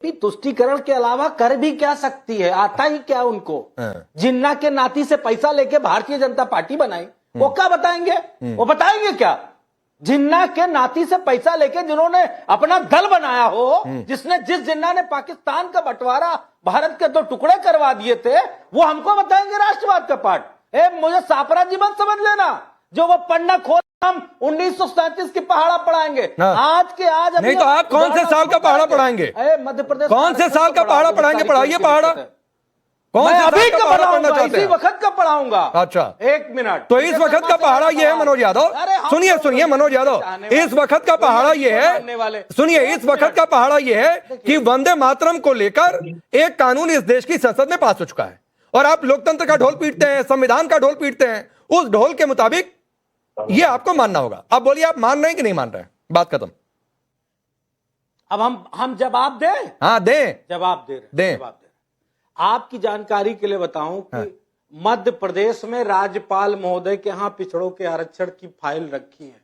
तुष्टीकरण के अलावा कर भी क्या सकती है, आता ही क्या उनको। जिन्ना के नाती से पैसा लेके भारतीय जनता पार्टी बनाई, वो क्या बताएंगे? वो बताएंगे क्या? जिन्ना के नाती से पैसा लेके जिन्होंने अपना दल बनाया हो, जिस जिन्ना ने पाकिस्तान का बंटवारा भारत के दो टुकड़े करवा दिए थे, वो हमको बताएंगे राष्ट्रवाद का पाठ। मुझे सापरा जी मत समझ लेना, जो वो पन्ना खोल हम 1937 की पहाड़ा पढ़ाएंगे। आज के आज नहीं तो आप कौन से साल का पहाड़ा पढ़ाएंगे? मध्य प्रदेश कौन से साल का पहाड़ा पढ़ाएंगे? पढ़ाइए पहाड़ा। कौन से अभी का पढ़ना चाहते इसी हैं? वक्त का पढ़ाऊंगा। अच्छा, एक मिनट। तो इस वक्त का पहाड़ा ये है मनोज यादव, सुनिए मनोज यादव, इस वक्त का पहाड़ा ये है, सुनिए इस वक्त का पहाड़ा ये है कि वंदे मातरम को लेकर एक कानून इस देश की संसद में पास हो चुका है और आप लोकतंत्र का ढोल पीटते हैं, संविधान का ढोल पीटते हैं। उस ढोल के मुताबिक ये आपको मानना होगा। अब बोलिए, आप मान रहे हैं कि नहीं मान रहे हैं? बात खत्म। अब हम जवाब दें? हाँ दें, जवाब दे रहे हैं। आपकी जानकारी के लिए बताऊं कि मध्य प्रदेश में राज्यपाल महोदय के यहाँ पिछड़ों के आरक्षण की फाइल रखी है,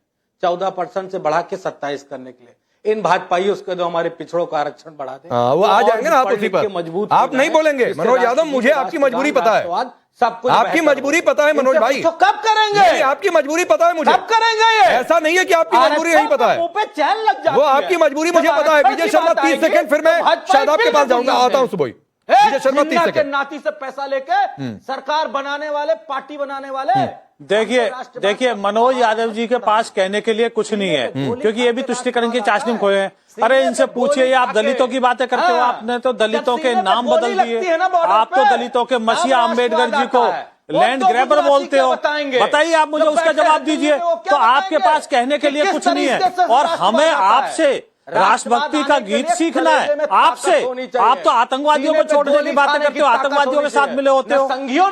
14% से बढ़ा के 27 करने के लिए। इन भाजपाइयों उसके दो हमारे पिछड़ों का आरक्षण बढ़ा दें, वो आ जाएंगे ना आप उसी पर। मजबूत आप नहीं बोलेंगे मनोज यादव, मुझे आपकी मजबूरी पता है, सब कुछ आपकी मजबूरी पता है मनोज भाई। तो कब करेंगे? आपकी मजबूरी पता है मुझे। कब करेंगे ये? ऐसा नहीं है कि आपकी मजबूरी नहीं पता है, पे चैन लग जाती है। वो आपकी मजबूरी मुझे पता है। विजय शर्मा 30 सेकंड, फिर मैं शादाब के पास जाऊंगा, आता हूं सुबह। विजय शर्मा 30 सेकंड। नाती से पैसा लेके सरकार बनाने वाले, पार्टी बनाने वाले। देखिए मनोज यादव जी के पास कहने के लिए कुछ नहीं है, क्योंकि ये भी तुष्टीकरण की चाशनी में खोए हैं। अरे इनसे पूछिए, आप दलितों की बातें करते हो, आपने तो दलितों के नाम बदल दिए। आप तो दलितों के मसीहा अम्बेडकर जी को लैंड ग्रैबर बोलते हो। बताइए, आप मुझे उसका जवाब दीजिए। तो आपके पास कहने के लिए कुछ नहीं है और हमें आपसे राष्ट्रभक्ति का गीत सीखना है। आपसे, आप तो आतंकवादियों को छोड़ने की बातें करते हो, आतंकवादियों के साथ मिले होते हो,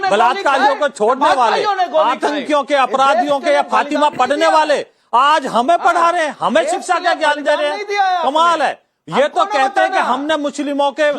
बलात्कारियों को छोड़ने वाले, आतंकियों के, अपराधियों के या फातिमा पढ़ने वाले आज हमें पढ़ा रहे हैं, हमें शिक्षा का ज्ञान दे रहे हैं। कमाल है। ये तो कहते हैं कि हमने मुस्लिमों के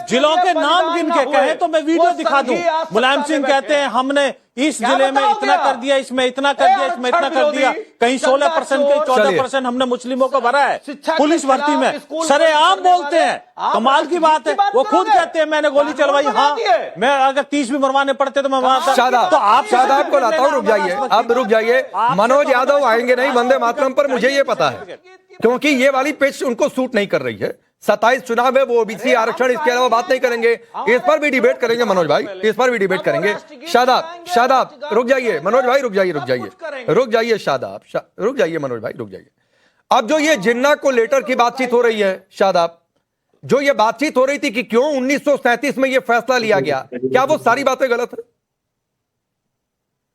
जिलों के नाम गिन के कहे तो मैं वीडियो दिखा दूं। मुलायम सिंह कहते हैं हमने इस जिले में इतना कर दिया, इसमें इतना कर दिया, इसमें इतना कर दिया। कहीं 16%, कहीं 14% हमने मुस्लिमों को भरा है पुलिस भर्ती में। सरेआम बोलते हैं, कमाल की बात है। वो खुद कहते हैं मैंने गोली चलवाई। हाँ, मैं अगर 30 भी मरवाने पड़ते तो मैं मारता। तो आप शादाब को लाता हूं, रुक जाइए, आप रुक जाइए। मनोज यादव आएंगे नहीं वंदे मातरम पर, मुझे ये पता है, क्योंकि ये वाली पिच उनको सूट नहीं कर रही है। 27 चुनाव है, वो ओबीसी आरक्षण, इसके अलावा बात नहीं करेंगे। इस पर भी डिबेट करेंगे मनोज भाई, इस पर भी डिबेट करेंगे। शादाब रुक जाइए, मनोज भाई रुक जाइए, शादाब रुक जाइए, मनोज भाई रुक जाइए। अब जो ये जिन्ना को लेटर की बातचीत हो रही है, शादाब, जो ये बातचीत हो रही थी कि क्यों 1937 में ये फैसला लिया गया, क्या वो सारी बातें गलत है?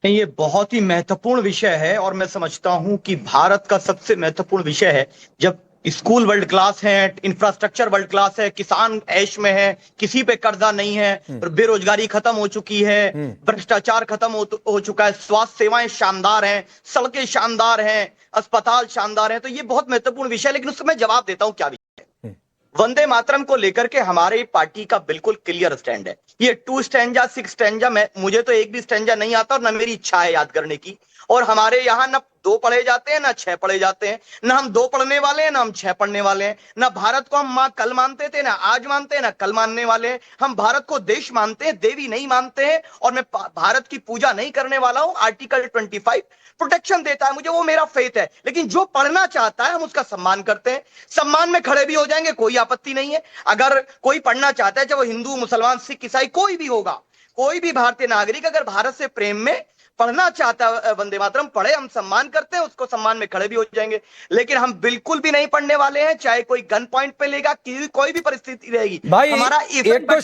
ये बहुत ही महत्वपूर्ण विषय है और मैं समझता हूं कि भारत का सबसे महत्वपूर्ण विषय है। जब स्कूल वर्ल्ड क्लास है, इंफ्रास्ट्रक्चर वर्ल्ड क्लास है, किसान ऐश में है, किसी पे कर्जा नहीं है, बेरोजगारी खत्म हो चुकी है, भ्रष्टाचार खत्म हो चुका है, स्वास्थ्य सेवाएं शानदार हैं, सड़कें शानदार हैं, अस्पताल शानदार हैं। तो ये बहुत महत्वपूर्ण विषय है, लेकिन उसको मैं जवाब देता हूं क्या विषय है। वंदे मातरम को लेकर के हमारे पार्टी का बिल्कुल क्लियर स्टैंड है। ये 2 स्टैंजा 6 स्टैंजा, मुझे तो एक भी स्टैंजा नहीं आता और न मेरी इच्छा है याद करने की। और हमारे यहाँ न 2 पढ़े जाते हैं, ना 6 पढ़े जाते हैं, ना हम 2 पढ़ने वाले हैं, ना हम 6 पढ़ने वाले हैं। ना भारत को हम माँ कल मानते थे, ना आज मानते हैं, ना कल मानने वाले हैं। हम भारत को देश मानते हैं, देवी नहीं मानते हैं। और मैं भारत की पूजा नहीं करने वाला हूं। आर्टिकल 25 प्रोटेक्शन देता है मुझे, वो मेरा फेथ है। लेकिन जो पढ़ना चाहता है हम उसका सम्मान करते हैं, सम्मान में खड़े भी हो जाएंगे, कोई आपत्ति नहीं है। अगर कोई पढ़ना चाहता है, चाहे वो हिंदू, मुसलमान, सिख, ईसाई कोई भी होगा, कोई भी भारतीय नागरिक अगर भारत से प्रेम में पढ़ना चाहता है वंदे मातरम पढ़े, हम सम्मान करते हैं, उसको सम्मान में खड़े भी हो जाएंगे। लेकिन हम बिल्कुल भी नहीं पढ़ने वाले हैं, चाहे कोई गन पॉइंट पे लेगा, कोई भी परिस्थिति रहेगी भाई। हमारा एक तो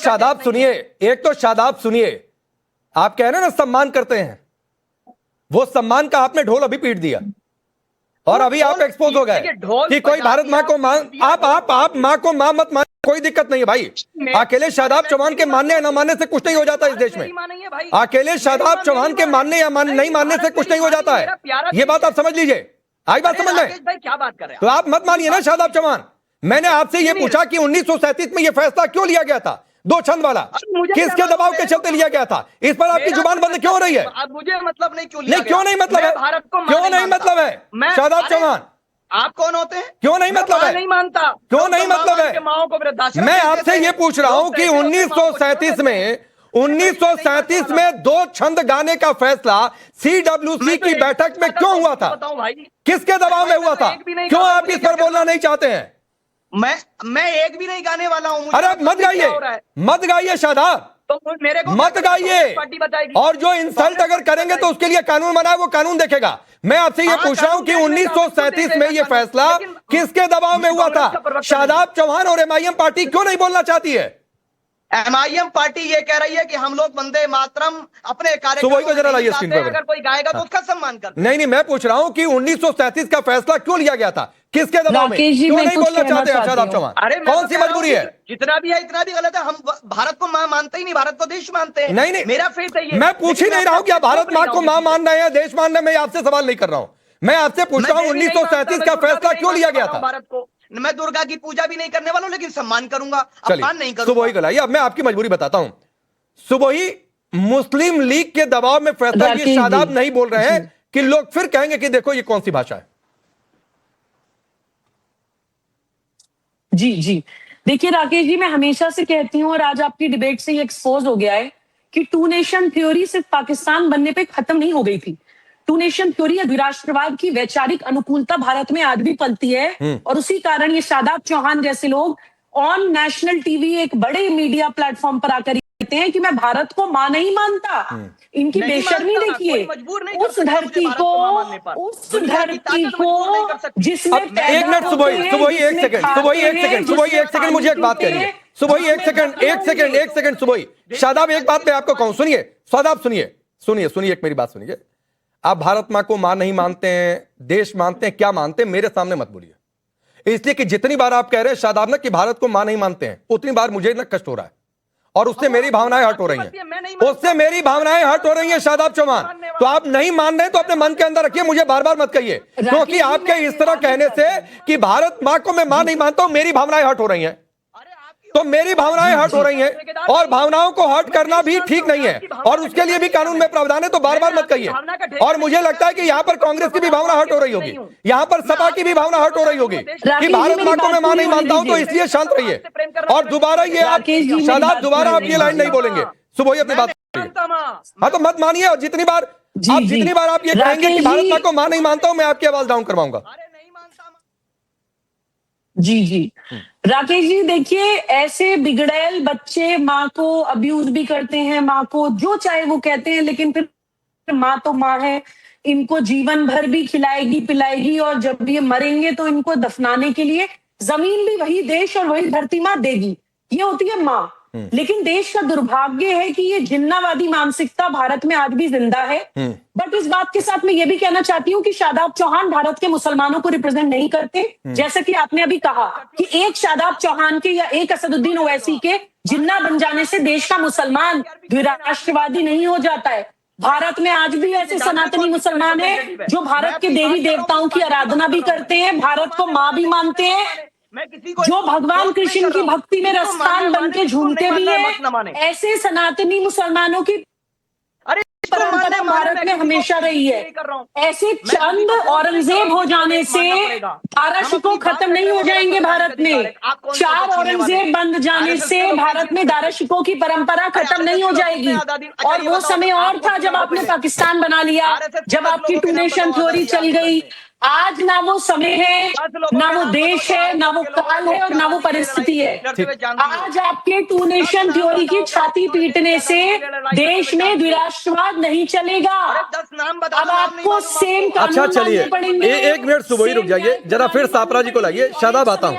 शादाब सुनिए, आप कह रहे हैं ना सम्मान करते हैं, वो सम्मान का आपने ढोल अभी पीट दिया और अभी आप एक्सपोज हो गए कि कोई भारत मां को आप मां को मां मत मान, कोई दिक्कत नहीं है भाई। अकेले शादाब चौहान के मानने या न मानने से कुछ नहीं हो जाता इस देश में। अकेले शादाब चौहान के मानने या नहीं मानने से कुछ नहीं हो जाता है, ये बात आप समझ लीजिए। आई बात समझ लें, क्या बात कर रहे हैं तो आप मत मानिए ना शादाब चौहान। मैंने आपसे ये पूछा कि 1937 में ये फैसला क्यों लिया गया था, 2 छंद वाला, किसके दबाव के चलते लिया गया था? इस पर आपकी जुबान बंद क्यों हो रही है? मुझे मतलब नहीं, क्यों नहीं मतलब है, क्यों नहीं मतलब है शादाब चौहान? आप कौन होते हैं? क्यों नहीं मतलब है? नहीं मानता। क्यों नहीं मतलब है? माओ को वृद्धाश्रम मैं में आपसे देते ये हैं। पूछ रहा हूं लोग कि कहते हैं 1937 में 2 छंद गाने का फैसला CWC की बैठक में क्यों हुआ था? बताऊं भाई, किसके दबाव में हुआ था? एक भी नहीं क्यों गाना, आप इस पर बोलना नहीं चाहते हैं? मैं एक भी नहीं गाने वाला हूं। मुझे अरे मत क्या गाइए, हो रहा है? मत गाइए शादाब, तो मेरे को मत गाइए। पार्टी बताएगी। और जो इंसल्ट अगर करेंगे तो उसके लिए कानून बना है, वो कानून देखेगा। मैं आपसे ये हाँ, पूछ रहा हूं कि कानून 1937 में ये फैसला लेकिन किसके दबाव में हुआ था? कांग्रेस का प्रवक्ता शादाब चौहान और MIM पार्टी क्यों नहीं बोलना चाहती है? MIM पार्टी ये कह रही है कि हम लोग वंदे मातरम अपने सुबह को जरा लाइए कार्यक्रम स्क्रीन में पर। अगर कोई गाएगा तो उसका सम्मान करते हैं। नहीं, मैं पूछ रहा हूं कि 1937 का फैसला क्यों लिया गया था? किसके दबाव में? राकेश जी, क्यों मैं नहीं कुछ बोलना कहना चाहते हैं चाहती शादाब हूं। चौहान? अरे मैं कौन तो सी कह रहा मजबूरी हूं है? कि जितना भी है इतना भी गलत है। हम भारत को मां मानते ही नहीं, भारत को देश मानते हैं। नहीं, मेरा फेथ है ये। मैं पूछ ही नहीं रहा हूं कि आप भारत मां को मां मान रहे हैं, देश मान रहे हैं। मैं आपसे सवाल नहीं कर रहा हूं। मैं आपसे पूछ रहा हूं 1937 का फैसला क्यों लिया गया था? भारत को मैं दुर्गा की पूजा भी नहीं करने वाला हूं, लेकिन सम्मान करूंगा, चलिए, अपमान नहीं सुबह करूंगा। ही गलाइए। अब मैं आपकी मजबूरी बताता हूं। सुबह ही मुस्लिम लीग के दबाव में फैसला, ये राकेश शादाब जी। नहीं बोल रहे हैं कि लोग फिर कहेंगे कि देखो ये कौन सी भाषा है। जी जी, देखिए राकेश जी, मैं हमेशा से कहती हूँ और आज आपकी डिबेट से ये एक्सपोज हो गया है कि 2 नेशन थ्योरी सिर्फ पाकिस्तान बनने पे खत्म नहीं हो गई थी। 2 नेशन थ्योरी या द्विराष्ट्रवाद की वैचारिक अनुकूलता भारत में आज भी पलती है और उसी कारण ये शादाब चौहान जैसे लोग ऑन नेशनल टीवी एक बड़े मीडिया प्लेटफॉर्म पर आकर कहते हैं कि मैं भारत को मां नहीं मानता। इनकी नहीं बेशर्मी मानता, देखिए, कोई मजबूर नहीं कर उस सकता मुझे धरती भारत को, को मां मानने पर। उस दुनिया की धरती ताकत मजबूर नहीं कर को सकती। जिसमें अब एक मिनट सुबह ही एक सेकंड, सुबह ही एक सेकंड मुझे एक बात करिए। सुबह ही एक सेकंड सुबह ही। शादाब एक बात मैं आपको कहूं, सुनिए शादाब, सुनिए एक मेरी बात सुनिए। आप भारत मां को मां नहीं मानते हैं, देश मानते हैं, क्या मानते हैं, मेरे सामने मत बोलिए। इसलिए कि जितनी बार आप कह रहे हैं शादाब ना कि भारत को मां नहीं मानते हैं, उतनी बार मुझे ना कष्ट हो रहा है और उससे मेरी भावनाएं हर्ट हो रही हैं, उससे मेरी भावनाएं हर्ट हो रही हैं शादाब चौहान। तो आप नहीं मान रहे तो अपने मन के अंदर रखिए, मुझे बार बार मत कहिए, क्योंकि आपके इस तरह कहने से कि भारत मां को मैं मां नहीं मानता हूं, मेरी भावनाएं हर्ट हो रही हैं। तो मेरी भावनाएं हर्ट हो रही हैं और भावनाओं को हर्ट करना भी ठीक नहीं है और उसके लिए भी कानून में प्रावधान है। तो बार बार मत कहिए। और मुझे लगता है कि यहाँ पर कांग्रेस की भी भावना हर्ट हो रही होगी, यहाँ पर सपा की भी भावना हर्ट हो रही होगी कि भारत मां को मैं मां नहीं मानता हूं, तो इसलिए शांत रहिए। और दोबारा ये आप शादाब, दोबारा आप ये लाइन नहीं बोलेंगे। सुबह ही अपनी बात करिए। हाँ तो मत मानिए, और जितनी बार आप ये कहेंगे कि भारत मां को मां नहीं मानता हूं, मैं आपकी आवाज डाउन करवाऊंगा। जी जी, राकेश जी देखिए, ऐसे बिगड़ैल बच्चे माँ को अब्यूज भी करते हैं, माँ को जो चाहे वो कहते हैं, लेकिन फिर माँ तो माँ है, इनको जीवन भर भी खिलाएगी पिलाएगी और जब ये मरेंगे तो इनको दफनाने के लिए जमीन भी वही देश और वही धरती माँ देगी। ये होती है माँ। लेकिन देश का दुर्भाग्य है कि ये जिन्नावादी मानसिकता भारत में आज भी जिंदा है। बट इस बात के साथ मैं ये भी कहना चाहती हूँ कि शादाब चौहान भारत के मुसलमानों को रिप्रेजेंट नहीं करते। जैसे कि आपने अभी कहा कि एक शादाब चौहान के या एक असदुद्दीन ओवैसी के जिन्ना बन जाने से देश का मुसलमान द्विराष्ट्रवादी नहीं हो जाता है। भारत में आज भी ऐसे सनातनी मुसलमान हैं जो भारत के देवी देवताओं की आराधना भी करते हैं, भारत को माँ भी मानते हैं, जो भगवान कृष्ण की भक्ति में रसपान बन के झूमते भी हैं। ऐसे सनातनी मुसलमानों की परंपरा भारत में हमेशा रही है। ऐसे चंद औरंगजेब हो जाने से दाराशिको खत्म नहीं हो जाएंगे भारत में। 4 औरंगजेब बन जाने से भारत में दाराशिकों की परंपरा खत्म नहीं हो जाएगी। और वो समय और था जब आपने पाकिस्तान बना लिया, जब आपकी 2 नेशन थ्योरी चल गई। आज ना वो समय है, ना वो देश है, ना वो काल है और ना वो परिस्थिति है। आज आपके 2 नेशन थ्योरी की छाती पीटने से देश में द्विराष्ट्रवाद नहीं चलेगा। अब आपको सेम अच्छा चलिए, एक मिनट सुबह ही रुक जाइए, जरा फिर सापरा जी को लाइए। शादाब आता हूं।